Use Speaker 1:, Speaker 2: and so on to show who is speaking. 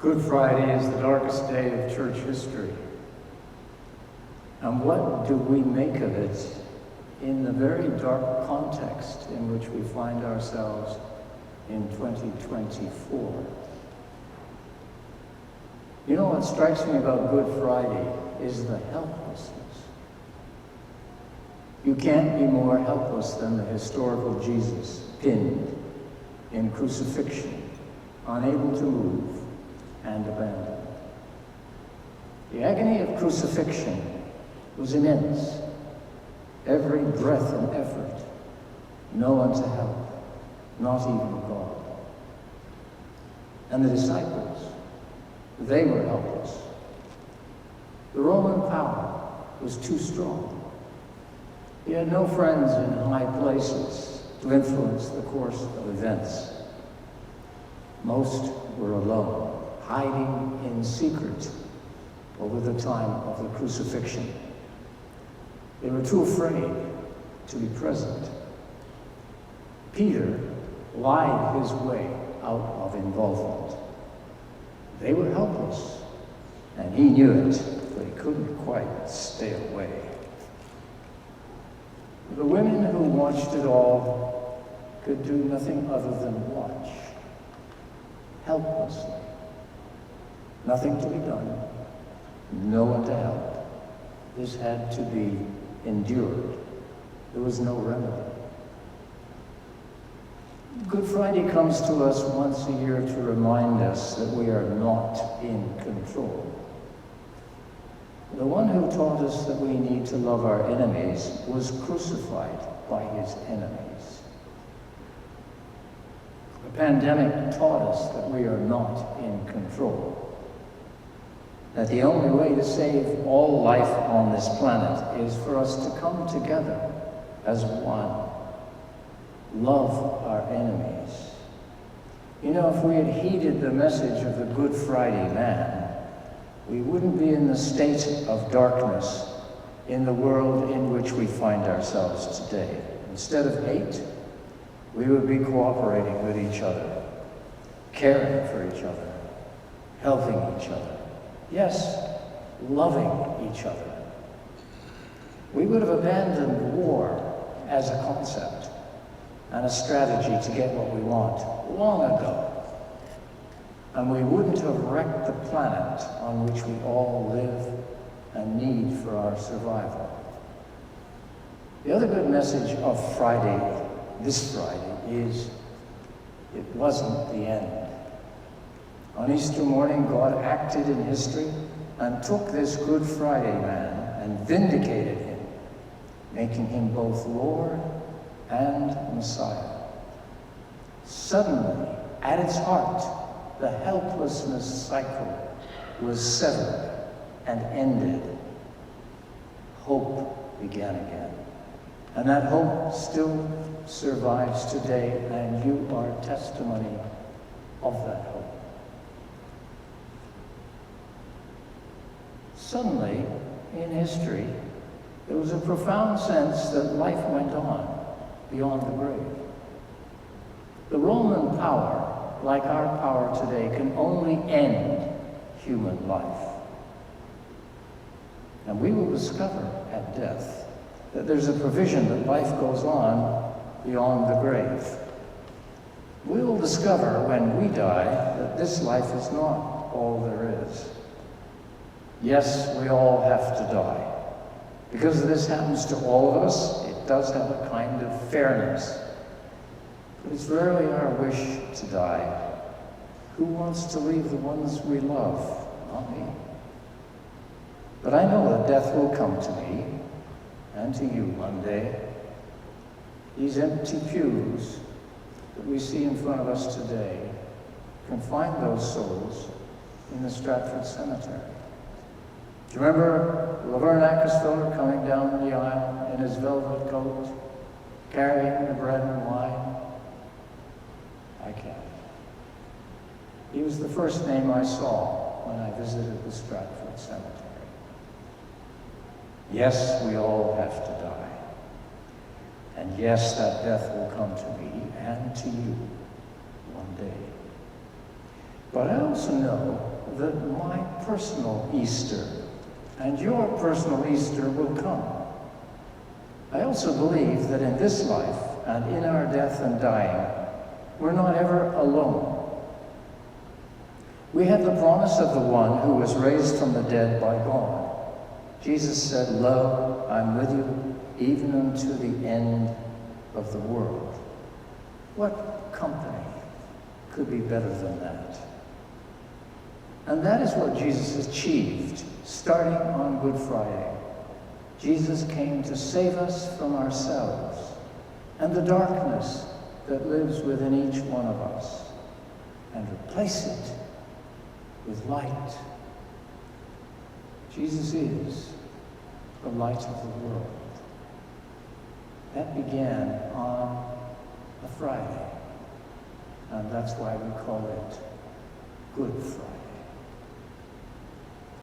Speaker 1: Good Friday is the darkest day of church history. And what do we make of it in the very dark context in which we find ourselves in 2024? You know what strikes me about Good Friday is the helplessness. You can't be more helpless than the historical Jesus pinned in crucifixion, unable to move and abandoned. The agony of crucifixion was immense. Every breath and effort, no one to help, not even God. And the disciples, they were helpless. The Roman power was too strong. He had no friends in high places to influence the course of events. Most were alone, hiding in secret over the time of the crucifixion. They were too afraid to be present. Peter lied his way out of involvement. They were helpless, and he knew it, but he couldn't quite stay away. The women who watched it all could do nothing other than watch, helplessly. Nothing to be done, no one to help. This had to be endured. There was no remedy. Good Friday comes to us once a year to remind us that we are not in control. The one who taught us that we need to love our enemies was crucified by his enemies. The pandemic taught us that we are not in control. That the only way to save all life on this planet is for us to come together as one. Love our enemies. You know, if we had heeded the message of the Good Friday man, we wouldn't be in the state of darkness in the world in which we find ourselves today. Instead of hate, we would be cooperating with each other, caring for each other, helping each other. Yes, loving each other. We would have abandoned war as a concept and a strategy to get what we want long ago. And we wouldn't have wrecked the planet on which we all live and need for our survival. The other good message of Friday, this Friday, is it wasn't the end. On Easter morning, God acted in history and took this Good Friday man and vindicated him, making him both Lord and Messiah. Suddenly, at its heart, the helplessness cycle was severed and ended. Hope began again. And that hope still survives today, and you are testimony of that hope. Suddenly, in history, there was a profound sense that life went on beyond the grave. The Roman power, like our power today, can only end human life. And we will discover at death that there's a provision that life goes on beyond the grave. We will discover when we die that this life is not all there is. Yes, we all have to die. Because this happens to all of us, it does have a kind of fairness. But it's rarely our wish to die. Who wants to leave the ones we love? Not me. But I know that death will come to me and to you one day. These empty pews that we see in front of us today can find those souls in the Stratford Cemetery. Do you remember Laverne Ackesfiller coming down the aisle in his velvet coat, carrying the bread and wine? I can't. He was the first name I saw when I visited the Stratford Cemetery. Yes, we all have to die. And yes, that death will come to me and to you one day. But I also know that my personal Easter and your personal Easter will come. I also believe that in this life and in our death and dying, we're not ever alone. We have the promise of the one who was raised from the dead by God. Jesus said, "Lo, I'm with you even unto the end of the world." What company could be better than that? And that is what Jesus achieved, starting on Good Friday. Jesus came to save us from ourselves and the darkness that lives within each one of us, and replace it with light. Jesus is the light of the world. That began on a Friday, and that's why we call it Good Friday.